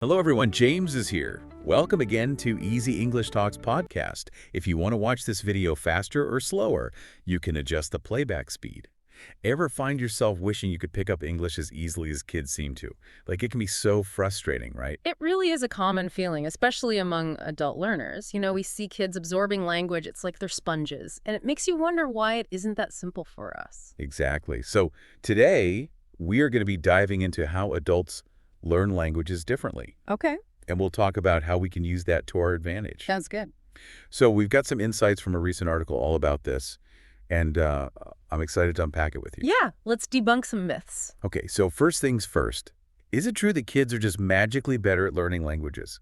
Hello everyone, James is here. Welcome again to Easy English Talks podcast. If you want to watch this video faster or slower, you can adjust the playback speed. Ever find yourself wishing you could pick up English as easily as kids seem to? Like, it can be so frustrating, right? It really is a common feeling, especially among adult learners. We see kids absorbing language, it's like they're sponges, and it makes you wonder why it isn't that simple for us. Exactly. So today, we are going to be diving into how adults learn languages differently. Okay. And we'll talk about how we can use that to our advantage. Sounds good. So we've got some insights from a recent article all about this, and I'm excited to unpack it with you. Yeah, let's debunk some myths. Okay, so first things first. Is it true that kids are just magically better at learning languages?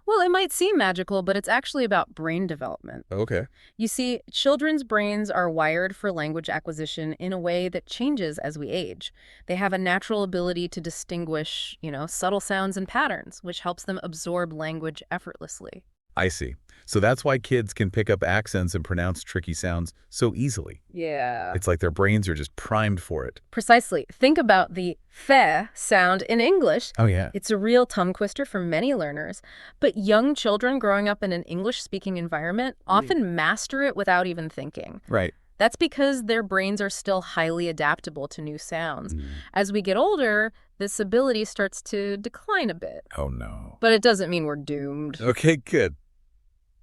Well, it might seem magical, but it's actually about brain development. Okay. You see, children's brains are wired for language acquisition in a way that changes as we age. They have a natural ability to distinguish, subtle sounds and patterns, which helps them absorb language effortlessly. I see. So that's why kids can pick up accents and pronounce tricky sounds so easily. Yeah. It's like their brains are just primed for it. Precisely. Think about the th sound in English. Oh, yeah. It's a real tongue twister for many learners. But young children growing up in an English-speaking environment often master it without even thinking. Right. That's because their brains are still highly adaptable to new sounds. As we get older, this ability starts to decline a bit. Oh, no. But it doesn't mean we're doomed. Okay, good.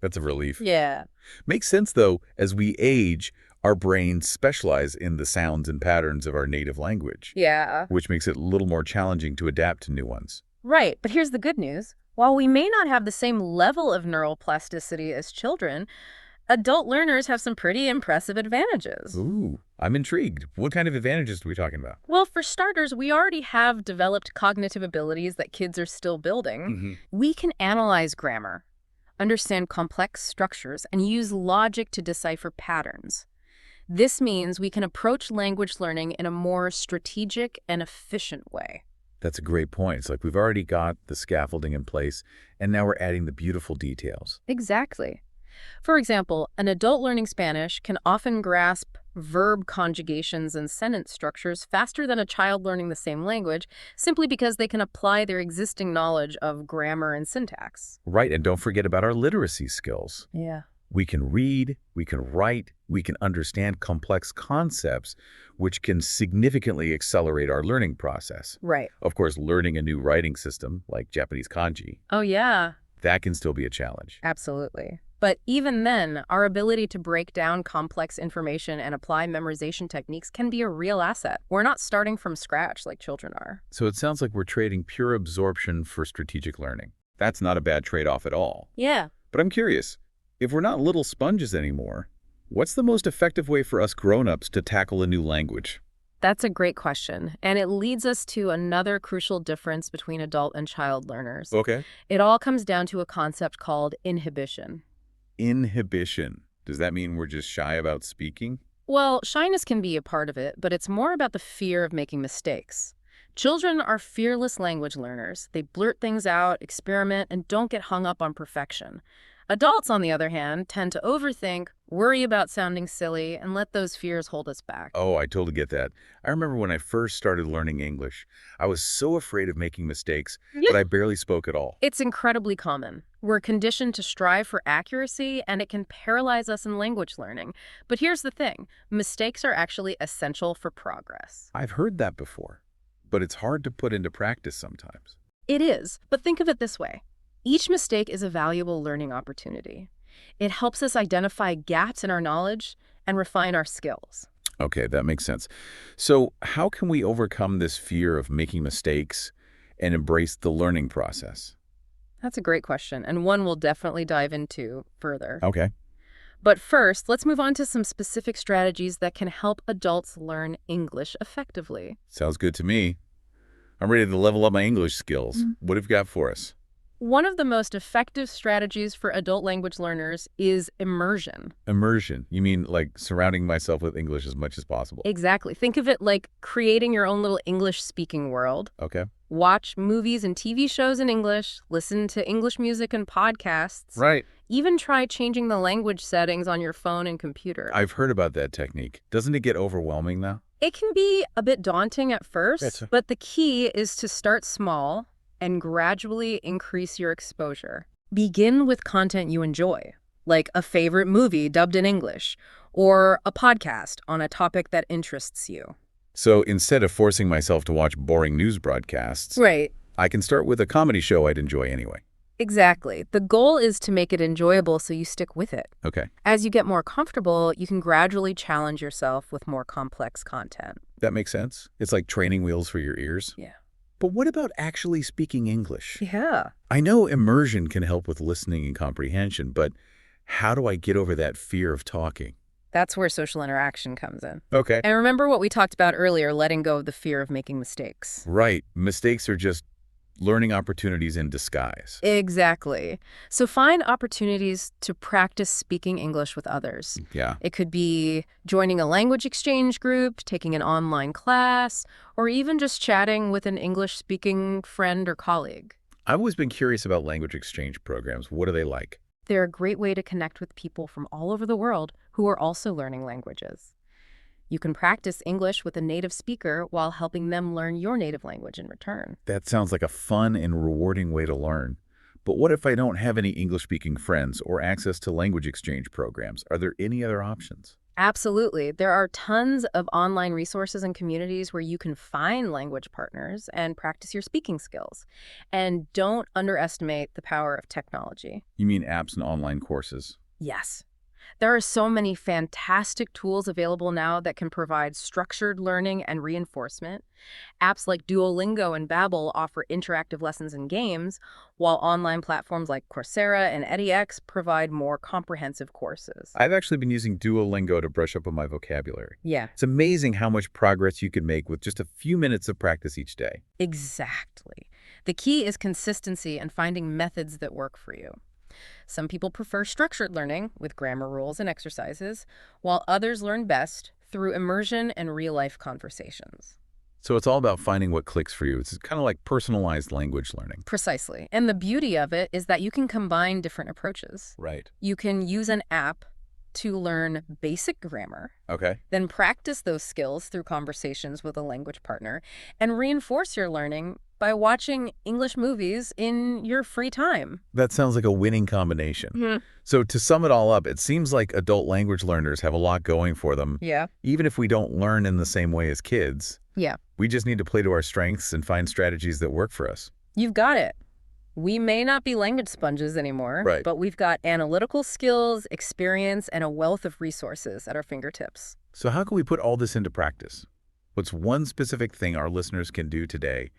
That's a relief. Yeah. Makes sense, though. As we age, our brains specialize in the sounds and patterns of our native language. Yeah. Which makes it a little more challenging to adapt to new ones. Right. But here's the good news. While we may not have the same level of neural plasticity as children, adult learners have some pretty impressive advantages. Ooh, I'm intrigued. What kind of advantages are we talking about? Well, for starters, we already have developed cognitive abilities that kids are still building. We can analyze grammar, understand complex structures, and use logic to decipher patterns. This means we can approach language learning in a more strategic and efficient way. That's a great point. It's like we've already got the scaffolding in place, and now we're adding the beautiful details. Exactly. For example, an adult learning Spanish can often grasp verb conjugations and sentence structures faster than a child learning the same language, simply because they can apply their existing knowledge of grammar and syntax. Right, and don't forget about our literacy skills. Yeah. We can read, we can write, we can understand complex concepts, which can significantly accelerate our learning process. Right. Of course, learning a new writing system, like Japanese kanji, Oh, yeah. that can still be a challenge. Absolutely. But even then, our ability to break down complex information and apply memorization techniques can be a real asset. We're not starting from scratch like children are. So it sounds like we're trading pure absorption for strategic learning. That's not a bad trade-off at all. Yeah. But I'm curious, if we're not little sponges anymore, what's the most effective way for us grown-ups to tackle a new language? That's a great question, and it leads us to another crucial difference between adult and child learners. Okay. It all comes down to a concept called inhibition. Inhibition. Does that mean we're just shy about speaking? Well, shyness can be a part of it, but it's more about the fear of making mistakes. Children are fearless language learners. They blurt things out, experiment, and don't get hung up on perfection. Adults, on the other hand, tend to overthink, worry about sounding silly, and let those fears hold us back. Oh, I totally get that. I remember when I first started learning English, I was so afraid of making mistakes that I barely spoke at all. It's incredibly common. We're conditioned to strive for accuracy, and it can paralyze us in language learning. But here's the thing. Mistakes are actually essential for progress. I've heard that before, but it's hard to put into practice sometimes. It is, but think of it this way. Each mistake is a valuable learning opportunity. It helps us identify gaps in our knowledge and refine our skills. Okay, that makes sense. So how can we overcome this fear of making mistakes and embrace the learning process? That's a great question, and one we'll definitely dive into further. Okay. But first, let's move on to some specific strategies that can help adults learn English effectively. Sounds good to me. I'm ready to level up my English skills. What have you got for us? One of the most effective strategies for adult language learners is immersion. Immersion. You mean like surrounding myself with English as much as possible? Exactly. Think of it like creating your own little English-speaking world. Okay. Watch movies and TV shows in English, listen to English music and podcasts. Right. Even try changing the language settings on your phone and computer. I've heard about that technique. Doesn't it get overwhelming though? It can be a bit daunting at first, Gotcha. but the key is to start small and gradually increase your exposure. Begin with content you enjoy, like a favorite movie dubbed in English, or a podcast on a topic that interests you. So instead of forcing myself to watch boring news broadcasts, Right. I can start with a comedy show I'd enjoy anyway. Exactly. The goal is to make it enjoyable so you stick with it. Okay, As you get more comfortable, you can gradually challenge yourself with more complex content. that makes sense. It's like training wheels for your ears. Yeah. But what about actually speaking English? Yeah. I know immersion can help with listening and comprehension, but how do I get over that fear of talking? That's where social interaction comes in. Okay. And remember what we talked about earlier, letting go of the fear of making mistakes. Right. Mistakes are just learning opportunities in disguise. Exactly. So find opportunities to practice speaking English with others. Yeah. It could be joining a language exchange group, taking an online class, or even just chatting with an English-speaking friend or colleague. I've always been curious about language exchange programs. What are they like? They're a great way to connect with people from all over the world who are also learning languages. You can practice English with a native speaker while helping them learn your native language in return. That sounds like a fun and rewarding way to learn. But what if I don't have any English-speaking friends or access to language exchange programs? Are there any other options? Absolutely. There are tons of online resources and communities where you can find language partners and practice your speaking skills. And don't underestimate the power of technology. You mean apps and online courses? Yes. There are so many fantastic tools available now that can provide structured learning and reinforcement. Apps like Duolingo and Babbel offer interactive lessons and games, while online platforms like Coursera and edX provide more comprehensive courses. I've actually been using Duolingo to brush up on my vocabulary. Yeah, It's amazing how much progress you can make with just a few minutes of practice each day. exactly. The key is consistency and finding methods that work for you. Some people prefer structured learning with grammar rules and exercises, while others learn best through immersion and real-life conversations. So it's all about finding what clicks for you. It's kind of like personalized language learning. Precisely. And the beauty of it is that you can combine different approaches. Right. You can use an app to learn basic grammar, Okay. then practice those skills through conversations with a language partner, and reinforce your learning by watching English movies in your free time. That sounds like a winning combination. So to sum it all up, it seems like adult language learners have a lot going for them. Yeah. Even if we don't learn in the same way as kids, Yeah. we just need to play to our strengths and find strategies that work for us. You've got it. We may not be language sponges anymore, Right. but we've got analytical skills, experience, and a wealth of resources at our fingertips. So how can we put all this into practice? What's one specific thing our listeners can do today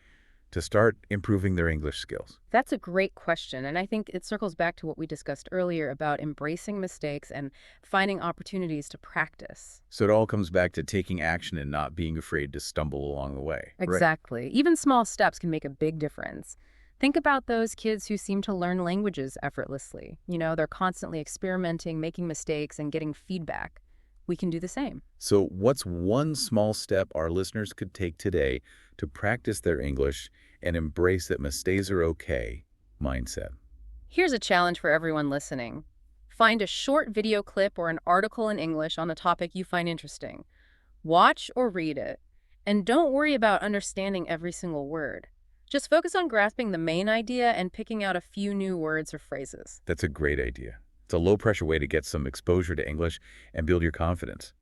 to start improving their English skills? That's a great question, and I think it circles back to what we discussed earlier about embracing mistakes and finding opportunities to practice. So it all comes back to taking action and not being afraid to stumble along the way. Right. Exactly. Even small steps can make a big difference. Think about those kids who seem to learn languages effortlessly. You know, they're constantly experimenting, making mistakes, and getting feedback. We can do the same. So what's one small step our listeners could take today to practice their English and embrace that mistakes are okay mindset? Here's a challenge for everyone listening. Find a short video clip or an article in English on a topic you find interesting. Watch or read it. And don't worry about understanding every single word. Just focus on grasping the main idea and picking out a few new words or phrases. That's a great idea. It's a low-pressure way to get some exposure to English and build your confidence.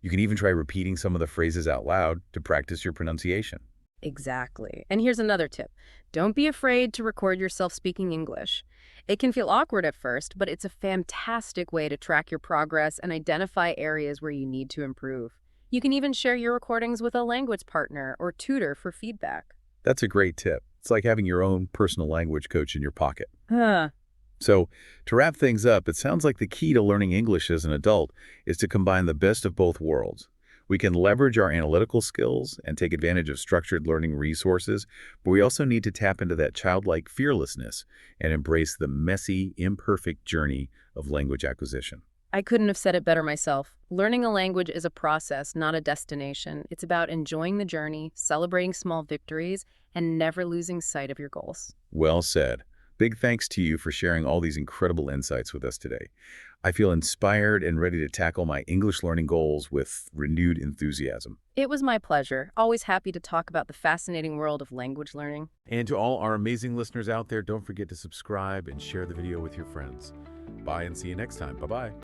You can even try repeating some of the phrases out loud to practice your pronunciation. Exactly. And here's another tip. Don't be afraid to record yourself speaking English. It can feel awkward at first, but it's a fantastic way to track your progress and identify areas where you need to improve. You can even share your recordings with a language partner or tutor for feedback. That's a great tip. It's like having your own personal language coach in your pocket. Huh. So, to wrap things up, it sounds like the key to learning English as an adult is to combine the best of both worlds. We can leverage our analytical skills and take advantage of structured learning resources, but we also need to tap into that childlike fearlessness and embrace the messy, imperfect journey of language acquisition. I couldn't have said it better myself. Learning a language is a process, not a destination. It's about enjoying the journey, celebrating small victories, and never losing sight of your goals. Well said. Big thanks to you for sharing all these incredible insights with us today. I feel inspired and ready to tackle my English learning goals with renewed enthusiasm. It was my pleasure. Always happy to talk about the fascinating world of language learning. And to all our amazing listeners out there, don't forget to subscribe and share the video with your friends. Bye and see you next time. Bye-bye.